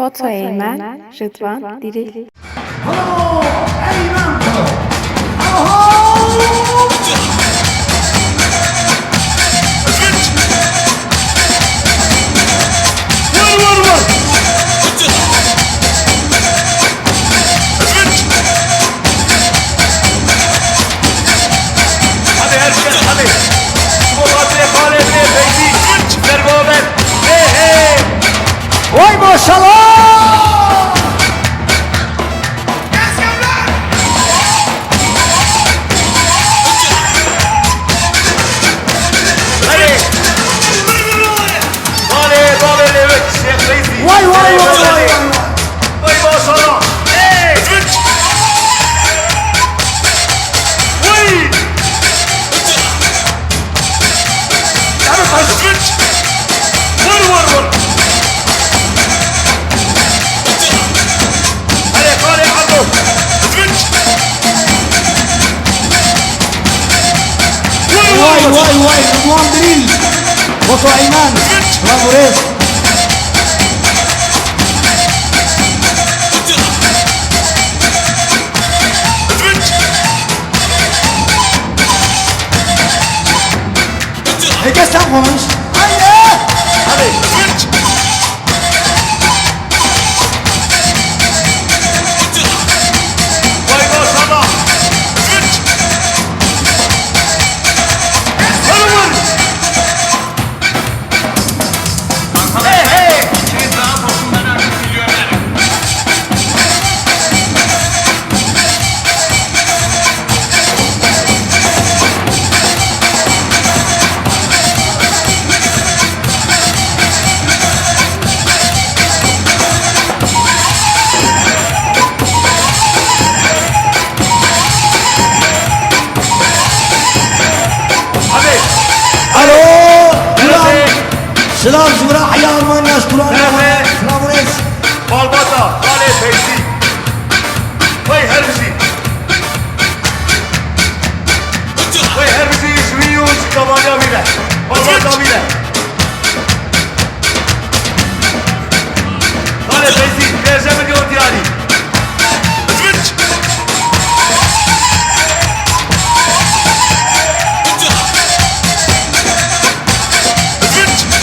Foto Eymen, Rıdvan Diril. Bravo! Eymen! Vay maşallah! Vay vay vay vay! Vay maşallah! Hey! Vay! Yarı taş! Vur vur vur! Hadi kale Abdul! Vay vay vay! Rıdvan Diril! Foto Eymen! Bravo reis! Peki sen konuş. Haydi! Hadi! Vay maşallah! Hadi vur! Hey hey! Hadi! Alo! Selam! Nerede? Selam Zübra Hayya Almanya Şkuran! Nerede? Selam reis! Balbata, Kale Feyzi. Vay herbizi. Vay herbizi izliyoruz Kamalya bile. Balbata bile. Kale Feyzi, verze milyon diyari.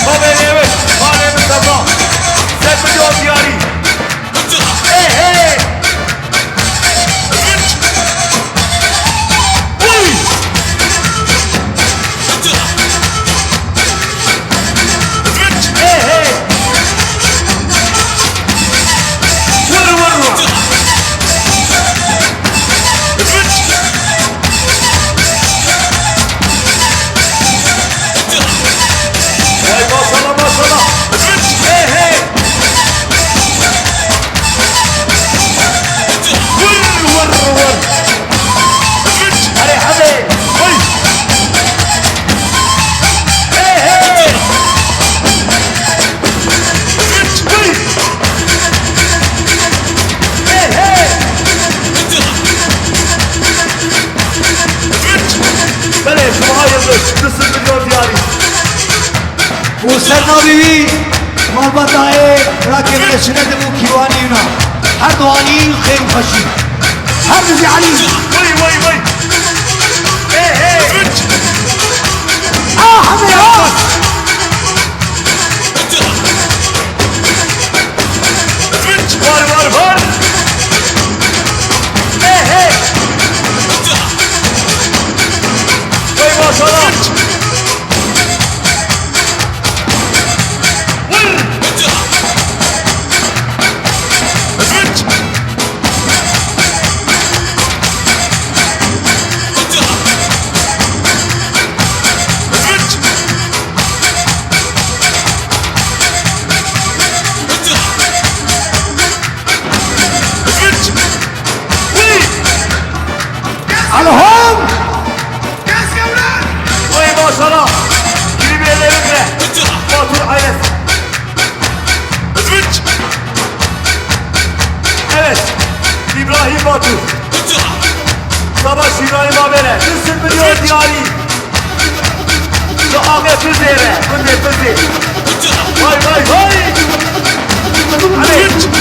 Babeli evet, Kale Mustafa. Sen milyon diyari. Hey hey! Uy! Hey hey! Vur vur vur! Vay maşallah maşallah! Hey hey! Vur vur vur! Hadi hadi! Vay! Hey hey! Vay! Hey hey! Bale şu hayırlı kısır milyon diyari. وسرنا بيبي مربطة راكب رسنة وكيوانينا هر دواني خير وخشي هر رزي علي Vay vay vay! Hey hey! حمي Var var var! Hey hey! Vay maşallah! Vur! على هون Vay maşallah! Gibi bir elleri bile! Batur ailesi! Evet! İbrahim Batur! Savaş İbrahim Haber'e! 40 milyon diyari! Şu Ahmet Füze'ye! Fıze! Vay vay vay! Hadi!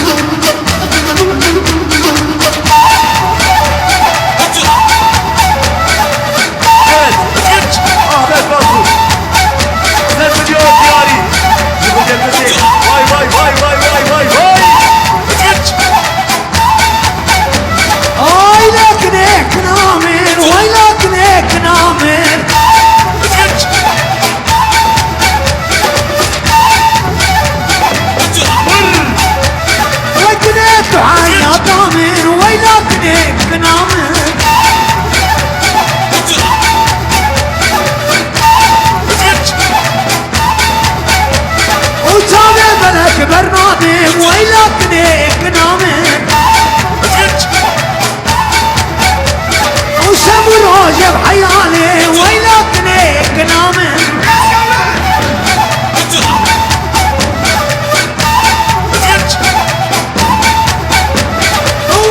أقامن ويلاتني كنامن وتابع بلك برنادم ويلاتني كنامن وسمو روجة بحيالي ويلاتني كنامن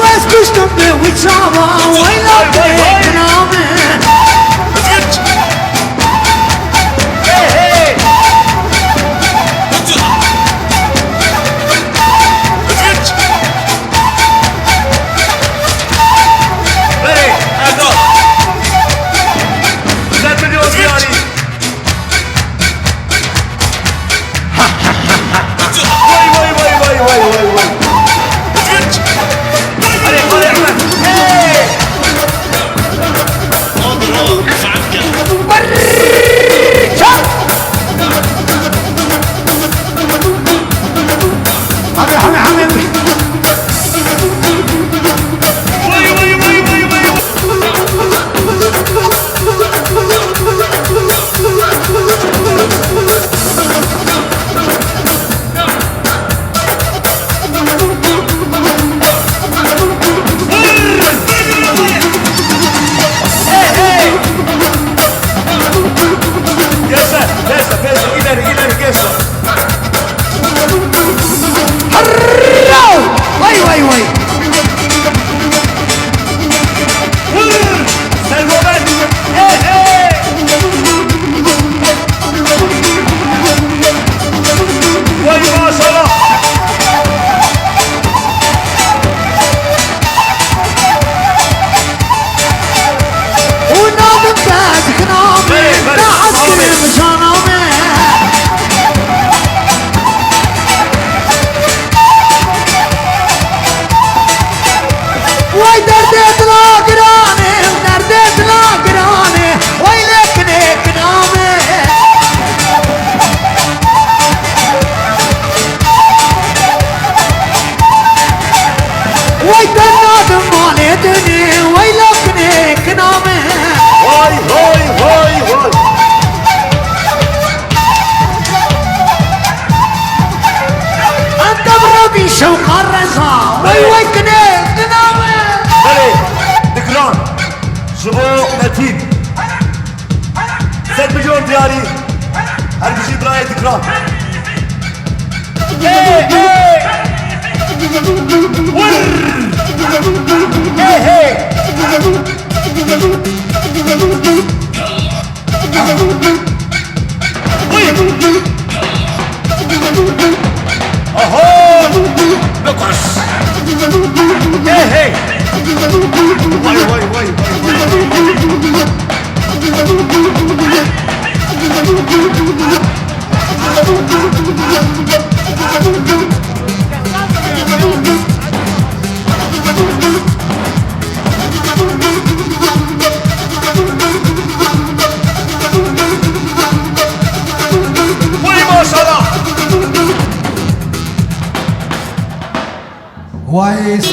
واسكشتم بويتشابا ويلاتني كنامن شوق الرزا ويوكني تنامي بله دكران شبو متين 7 مليون دياري هل بيجي براي دكران ايه ايه ور ايه ايه اهو نقص ايه واي واي واي ما شاء الله كويس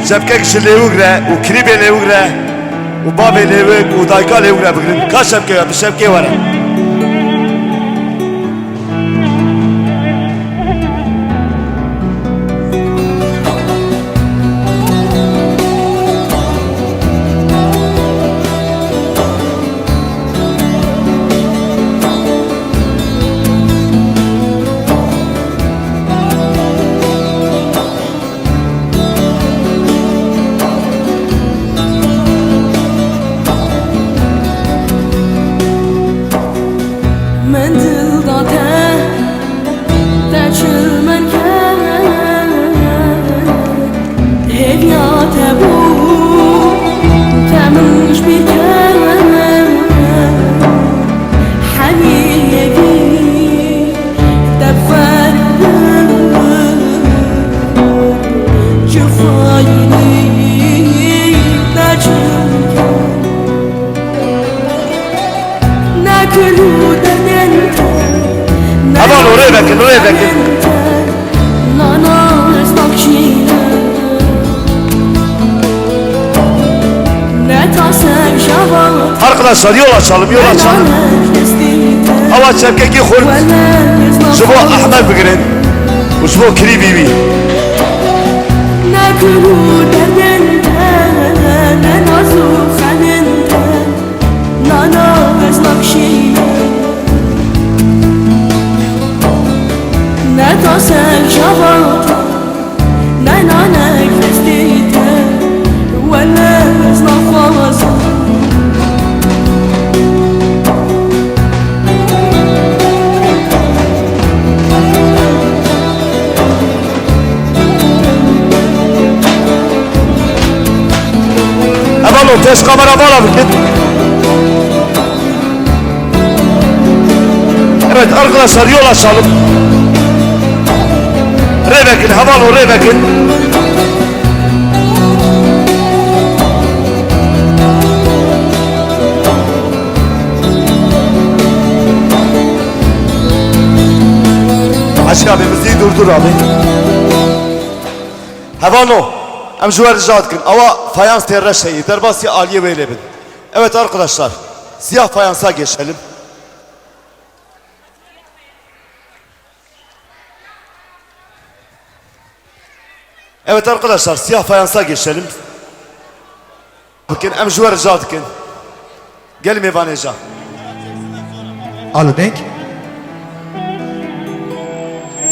Şevkek işi levugre, u kribe levugre, u babe levug, u dayka levugre bugün. Kaç şevke var? Bir şevke var. Aman oraya bakın, oraya bakın. Arkadaşlar yol açalım, yol açalım. Hava çevkeki hurt. Şubu Ahmet Bigrin. Şubu Kiri Bibi. Hemen o test kamera var abi. Evet arkadaşlar yol açalım. Rebekin, havalı Rebekin. Aşk abi müziği durdur abi. Havalı. Em juver rica etkin. Ama fayans terre şeyi. Derbasi Aliye Beylebin. Evet arkadaşlar. Siyah fayansa geçelim. Evet arkadaşlar siyah fayansa geçelim. Bakın em juver rica etkin. Gel mevaneca. Alı denk.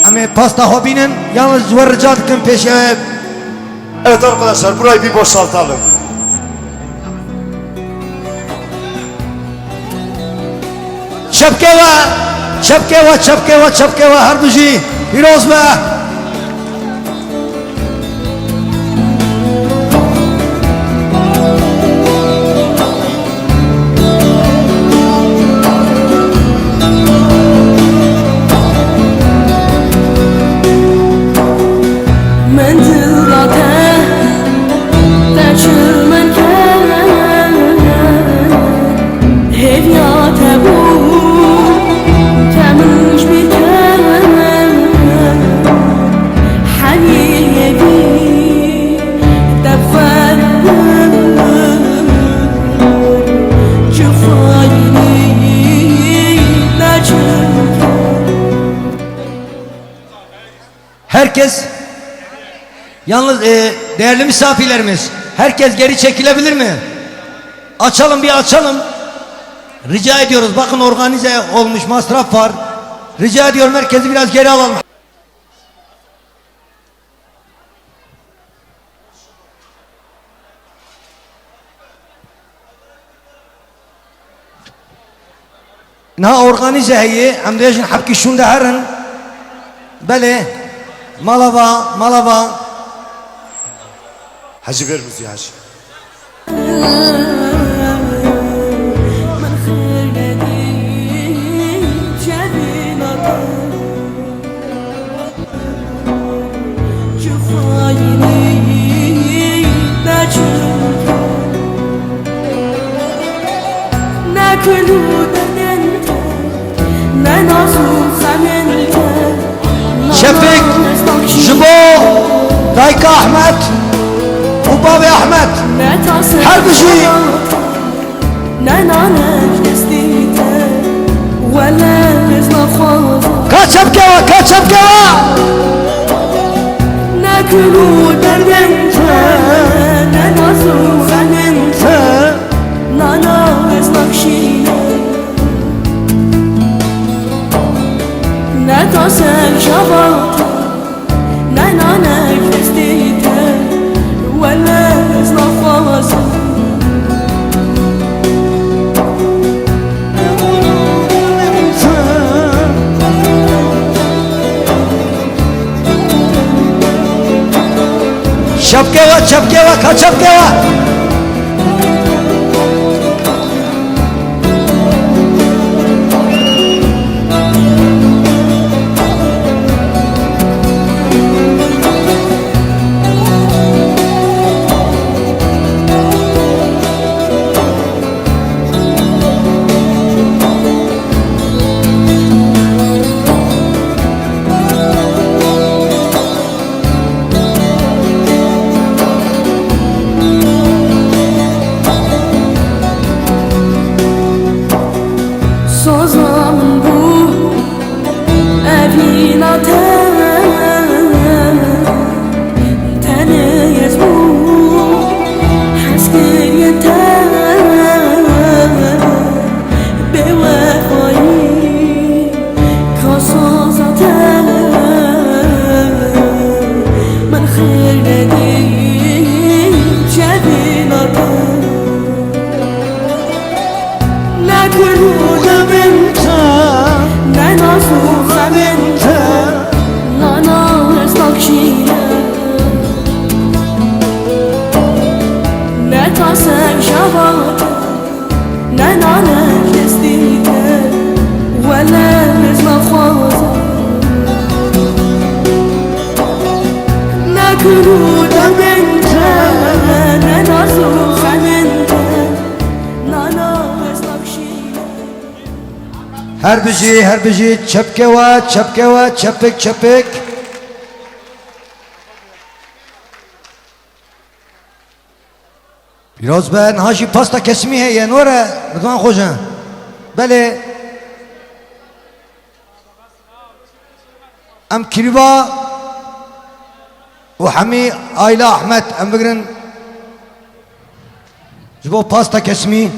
Ama pasta hobinin yalnız juver rica etkin peşe. Evet arkadaşlar burayı bir boşaltalım. Çepkeva her duji. Firoz be. Herkes, yalnız değerli misafirlerimiz, herkes geri çekilebilir mi? Açalım bir açalım. Rica ediyoruz. Bakın organize olmuş, masraf var. Rica ediyorum herkesi biraz geri alalım. Na organize heyi, hem de habki şunda herın. Bele. Malava. Hacı ver müziği hacı. Şefik, Jibo, Dayka Ahmet, Baba ve Ahmet. Her bir şey. Kaçap keva, kaçap keva. ناكلوا دردنت ننازو خننت نانا ازناكشينا نتاسك شبات نانا نكستيت ولا ازناخواز Çapkeva, çapkeva, kaçapkeva. Sozamın bu evina teneyez bu haskiyete bevefayı kasazate من خير ندي جبينته ناكلوا دبنتا ننازو خبنتا نانا ازناكشينا نتاسك شبات نانا نكستيتا ولا ازناخوازا ناكلوا دبنتا ننازو خبنتا نانا Her bir şey, çapkeva, çapkeva, çapek, çapek. Biraz ben haşi pasta kesmi है ये Nora दुकान खोजा बले am kiriba ve hami Ayla Ahmet am bugün bu pasta kesmi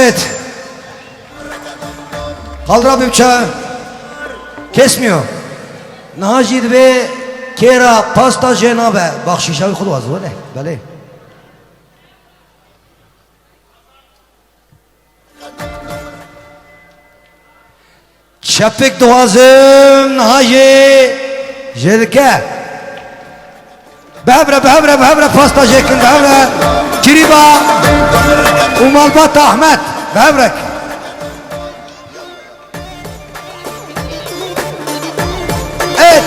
Evet. Kaldır abi bıçağı. Kesmiyor. Nacid ve kera pasta cenabe. Bak şişe uyku duası böyle. Böyle. Şefik duazım Hacı Jelike. Bebre pasta jekin bebre. Kiriba. Umalbat Ahmet. Bebrek. Evet.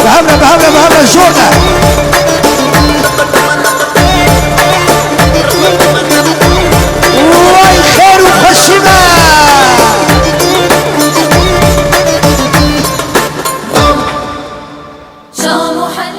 Bebre şurada. Vay خير وخشمه شام حل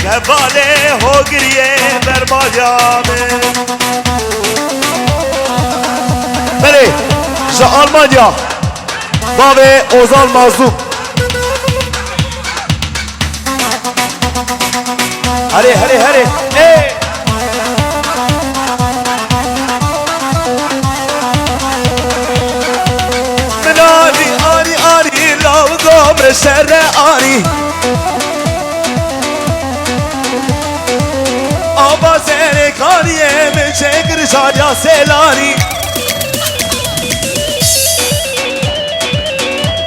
Kevale ho giriye berbalyame. Beni şu Almanya Bave Ozan Mazlum. Hadi hadi hadi. Hey. Menani ani ani lav gomre serre ani. Aba sene kaniye me çekir şadya selani.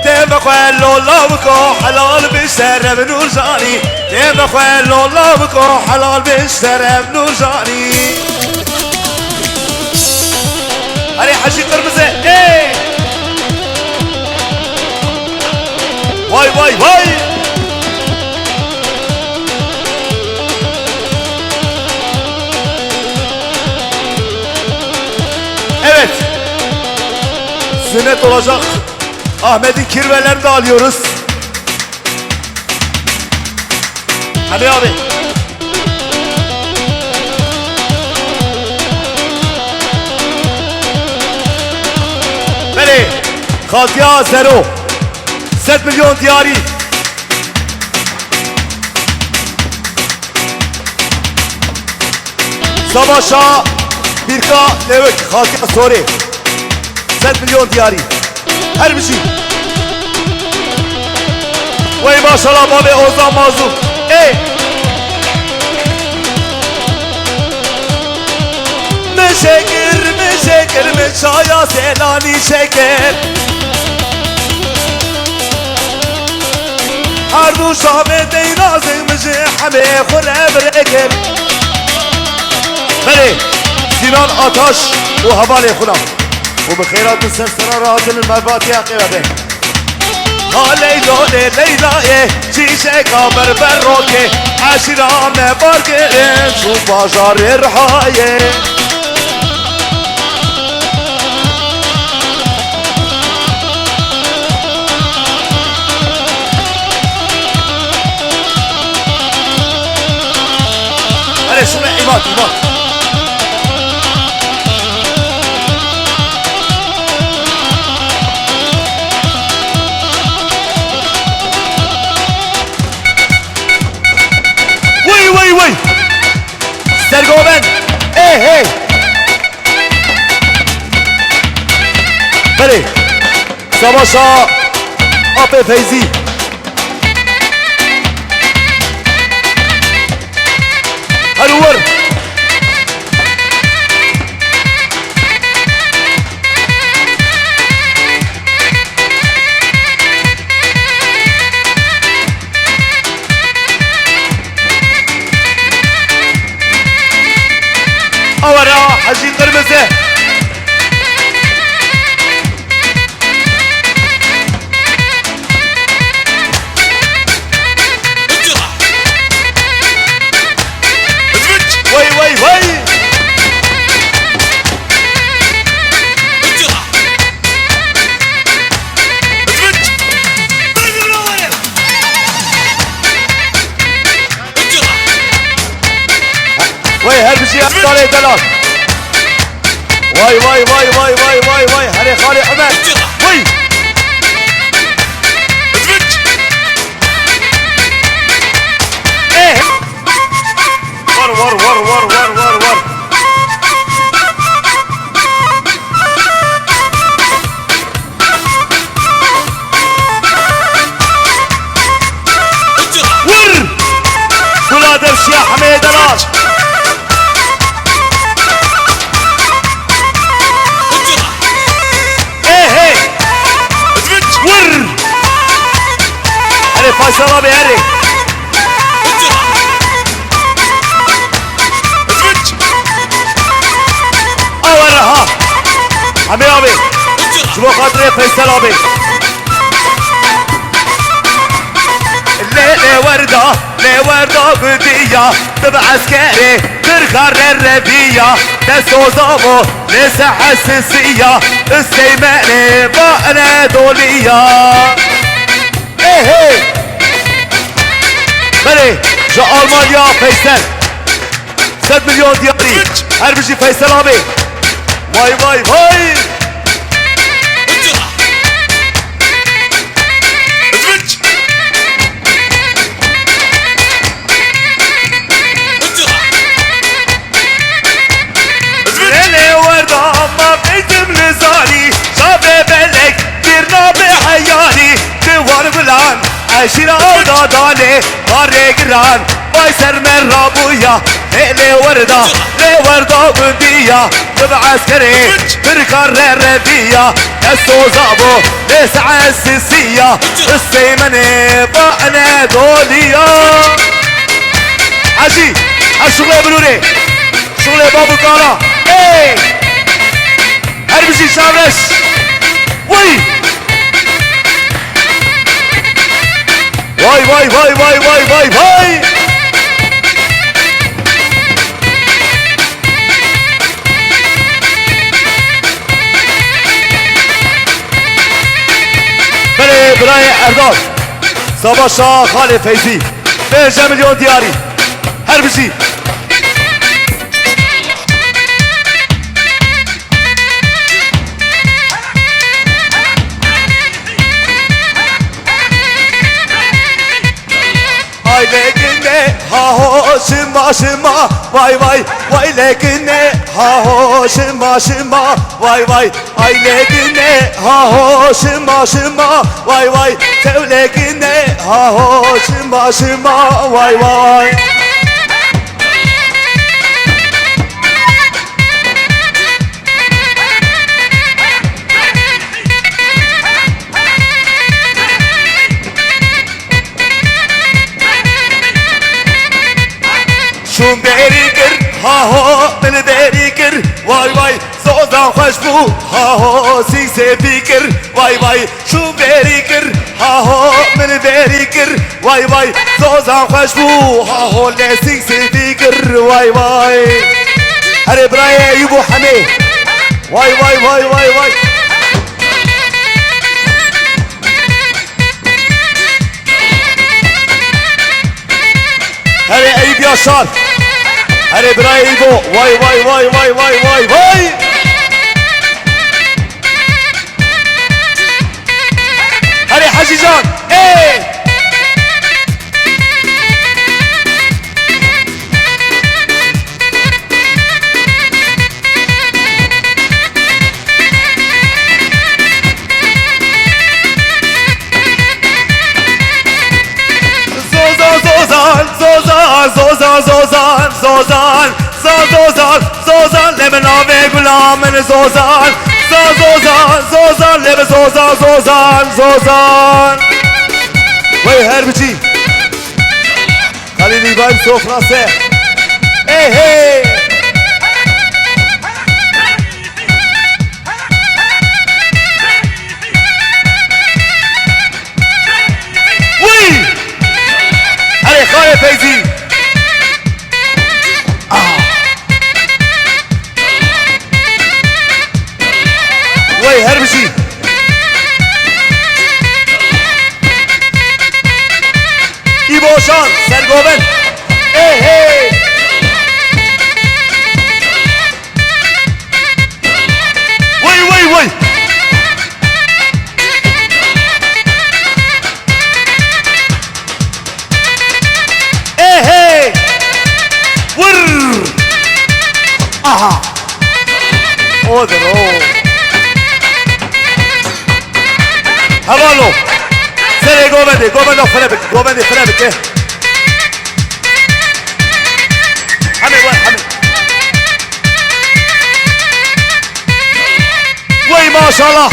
Deme quello lavco halal bisere bnurjani. Deme quello lavco halal bisere bnurjani. Hadi Hacı Kırmızı. Hey! Vay vay vay! Evet. Sünnet olacak. Ahmet'in kirvelerini de alıyoruz. Hadi abi. Beni. Katya Zero. 7 milyon diyari. Savaşa Birka Levek Katya Sori. 7 milyon diyari. Her bir şey. Vay maşallah babi Ozan Mazlum. Ey! Meşekir me çaya selani şeker. Her du şahbete nazımcı hame khule breker. Beni Sinan Ataş bu havale khuna. وبخيرات السلسلة راجل المبات يا قيادة ها ليلو ليلى شيشة كامر بروكي عشرة مباركين شو بجار الرحاية هلا شو نعيمات إيمات وي سرقوبن ايه ايه بلي سباشا ابي فيزي هلور أورا حجي قرمزة وي وي وي وي هربشي أبطالي دلال واي واي واي واي واي واي واي هري خالي حمد وي ايه ور ور ور ور ور ور ور ور كل درس يا حميد دلال فيصل ابي هري اولها عمي ابي شنو خاطري فيصل ابي لي وردة بدية بعسكري ترخر الربية تسوزابو لسه حساسية السيماني بأنادولية ايه بلي جا Almanya Faysal 7 milyon diyari her bir şey Faysal abi vay vay vay Lele varda ama beytim nizari Şabe belek bir nabe hayali Divar bilan aşira avda dale Kare giran bay sermer rabuya Lele varda bundiya Tıb askeri bir karre rediya Esozabo nes'a sisiya Hüseymeni ba'ne doliya Haji Şugle büluri Şugle babu kara Hey! Her bir şey şavreş! Vay! Vay vay vay vay vay vay vay! Beni Birayı Erdal Sabah Şah Halil Feyzi 5 milyon diyari her bir şey Aylekine ha ho şıma şıma vay vay vay lekine ha ho şıma şıma vay vay aylekine ha ho şıma şıma vay vay tevlekine ha ho şıma şıma vay vay شون بريكر ها هو من بريكر واي واي زوزان خوشبو ها هو سيسي بيكر واي واي شون بريكر ها هو من بريكر واي واي زوزان خوشبو ها هو سيسي بيكر واي واي هري براي يبو حمي واي واي واي واي واي هري ايب ياشار هري برايبو واي واي واي واي واي واي واي هري حجي جان ايه زوزان لمن آوه غلام من زوزان زوزان لمن زوزان وی هر بچی خلیلی بایم سفراسه ای هی وی هره خواهی فیزی وي هربشي İboşan Sergoven hey hey vay vay vay hey hey vur aha odur o Havalo Sere govende Frebek Hamid Vay maşallah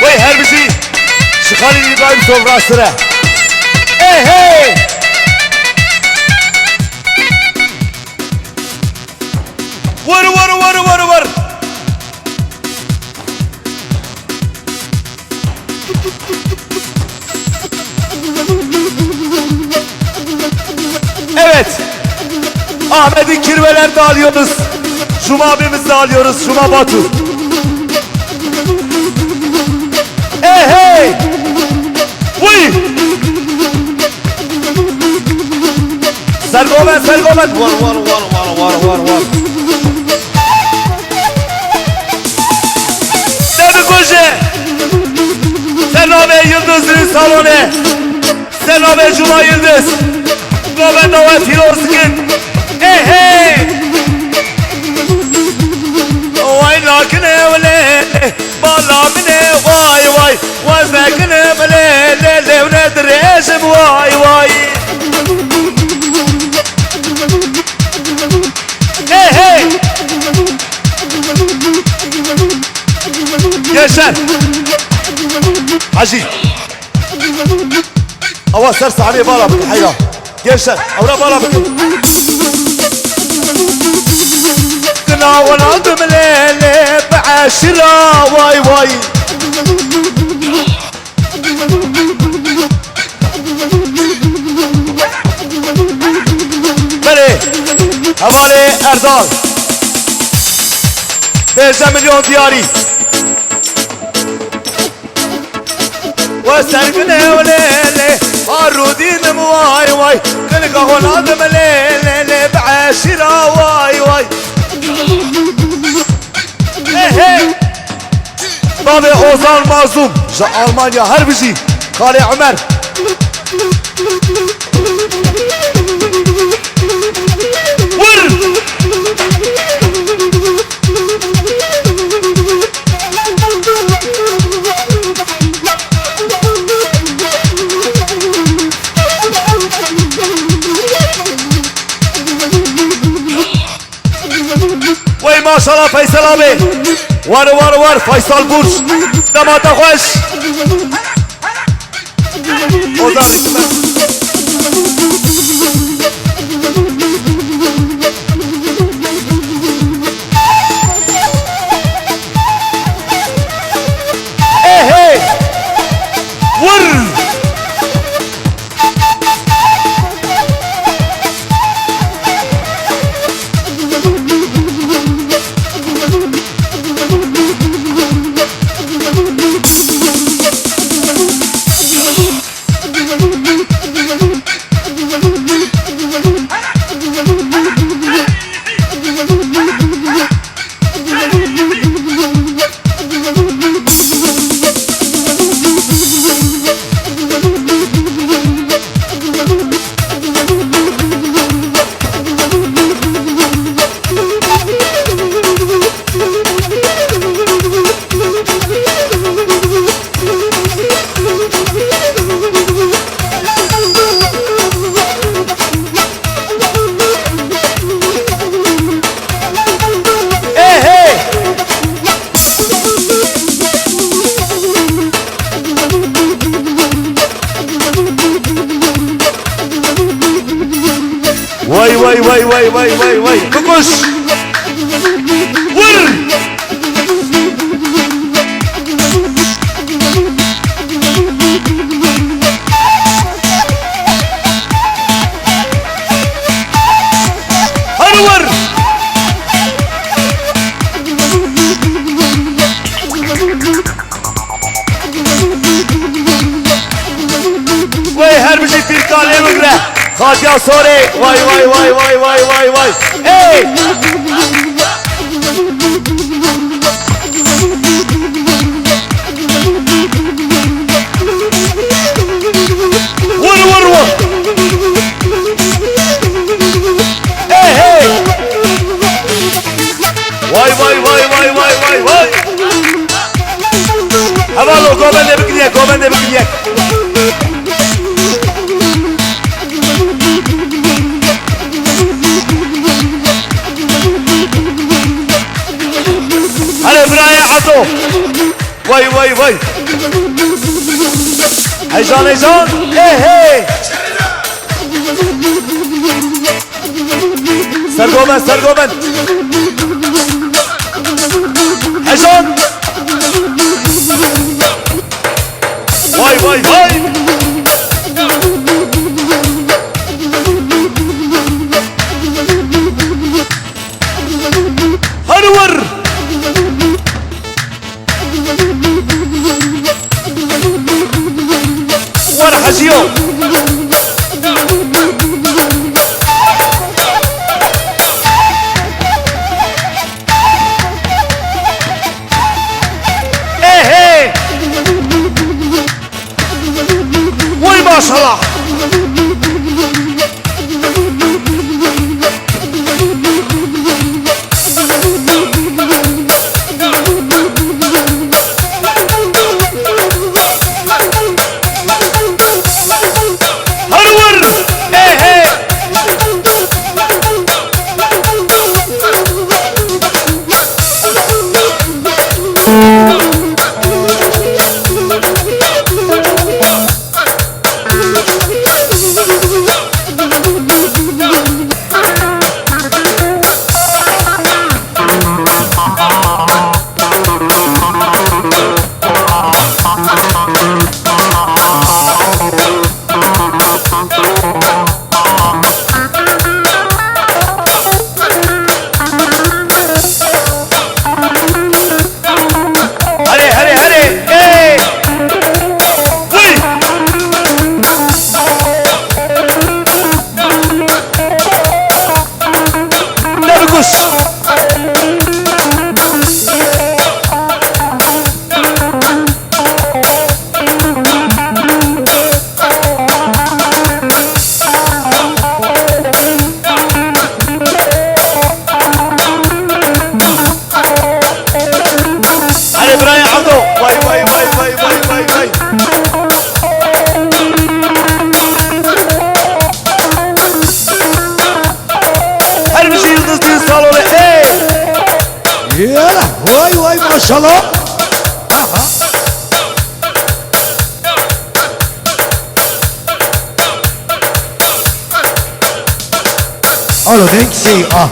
Vay her bizi Şıkhalil İbrahim sofrasına Hey hey Var Evet Ahmet'in kirveler de alıyoruz Cuma abimiz de alıyoruz Cuma Batu سرقومن سرقومن ور ور ور ور ور ور ور دبی کشه سنابه یıldızlı salone سنابه جمعه yıldız Goben Dava Firozkin Hey hey Vay lakine vle Balamine vay vay Vazekine vle Levne dreşim vay vay Hey hey Yaşar Hacı Ava ser sahibi bala bakın hayran Yaşar avra bala bakın Kına vanadım lele Be'aşira vay vay Beri Havale Erdal 5 milyon diyari وسرقنا وليلي عرودين واي واي كلقى هنادم ليلي بعشرة واي واي بابي اوزان مازوم جا المانيا هربجي خالي عمر ور وي ما شاء الله فيصل ابي ور ور ور فيصل برج دماغ خوش ايه ور واي واي واي واي واي واي واي كوكوش ور هرور واي هربجي في الكالي وقره خاطيا سوري واي واي واي واي واي واي واي اي ور ور ور اي واي واي واي واي واي واي واي هبالو قومن بكنيك قومن بكنيك هلا برايا عطو واي واي واي هيجان هيجان ايه ايه سرقومن سرقومن هيجان واي واي واي هنور ورا حجيو maşallah. Aha. Alo denk şey ah.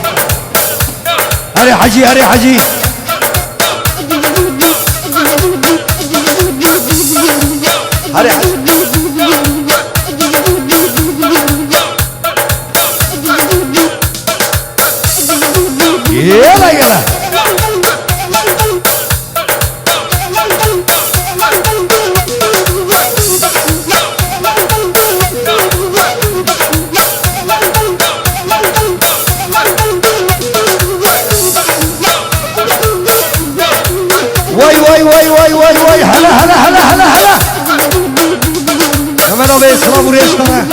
Hadi hacı hadi hacı. Hadi hadi. Yala yala. Vay vay vay vay vay vay hala hala hala hala hala. Ömer abi sana buraya sana.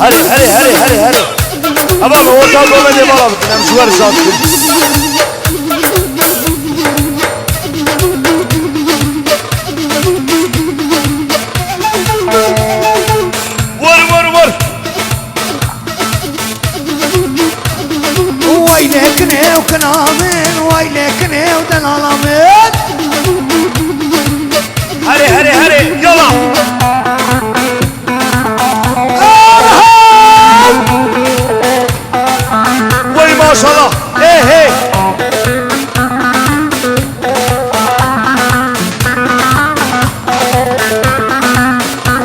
Hadi hadi hadi hadi hadi. Ama bu ortalık olmadı bana. Ben şu var zaten. Vur vur vur. Vay lekne o kanamen, vay lekne o delalamen. Hadi hadi hadi. Yala. Vay maşallah. Hey hey.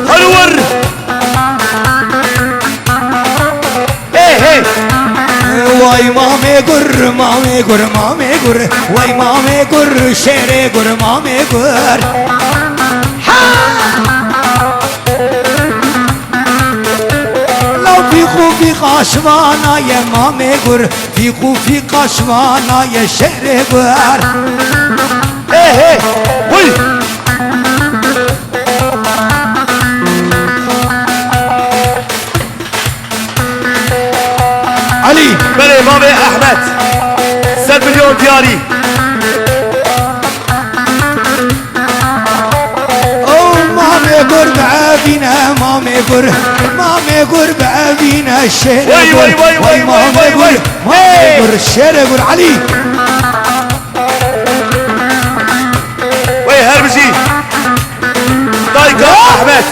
Hadi vur. Hey hey. Vay mame gur, mame gur, mame gur. Vay mame gur, şere gur, mame gur. في قشمانا يا مامي قر في قشمانا يا شهر قر Hey hey. Vur. علي Ben İmam Ahmet. Sen milyon diyari. او مامي قر بعابينا مامي قر مامي قر بعابينا الشهر وي وي وي وي وي وي مامي قر الشهر قر علي Vay herbici. Dayka Ahmet.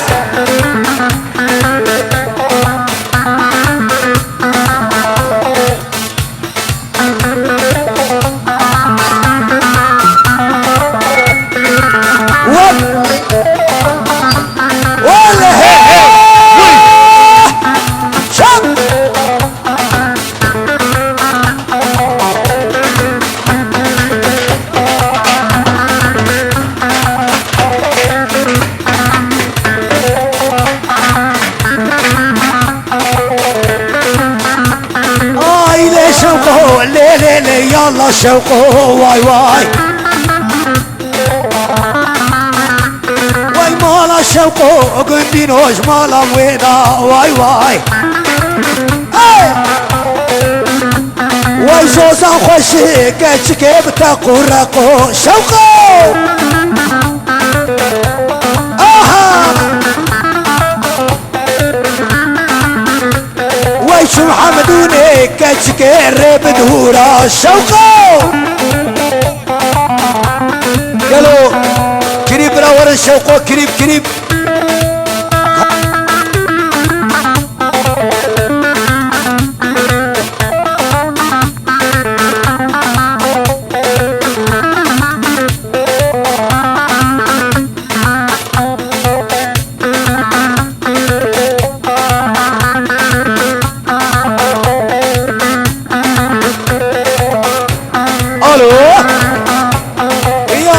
ولا هي شب لي شوقه لي لي لي يلا شوقه واي واي واي مالا شوقه قندينوش مالا ويدا واي واي واي زوزا خوشي كيف تقرقو شوقه ويشو محمدوني كتشكر بدهورا شوقو قالوا كريب راور الشوقو كريب كريب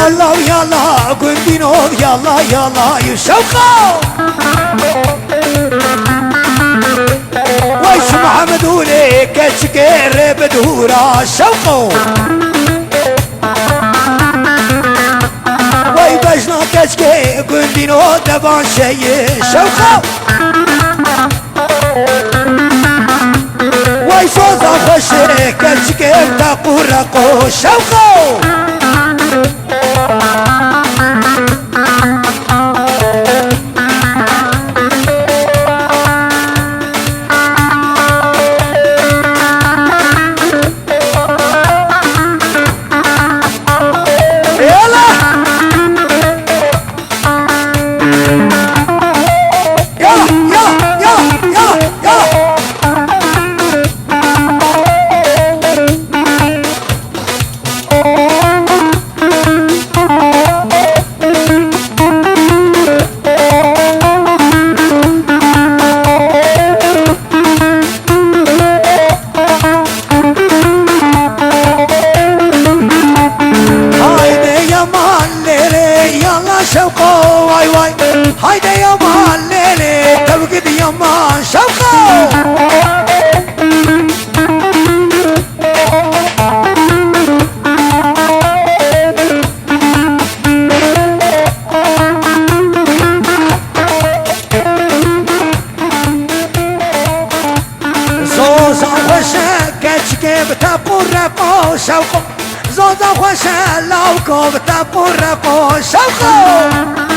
يلا يلا قندينو يلا يلا يشوقو ويش محمد ولي كتشكر بدهورا شوقو وي بجنا كتشكي قندينو دبان شي شوقو وي صوزا خوشي كتشكر تقرقو شوقو هيدا يامان ليلي توقد يامان شوقه زوزا خوشه کچکه بتا پورقو شوقو زوزا خوشه لاوکو بتا پورقو شوقو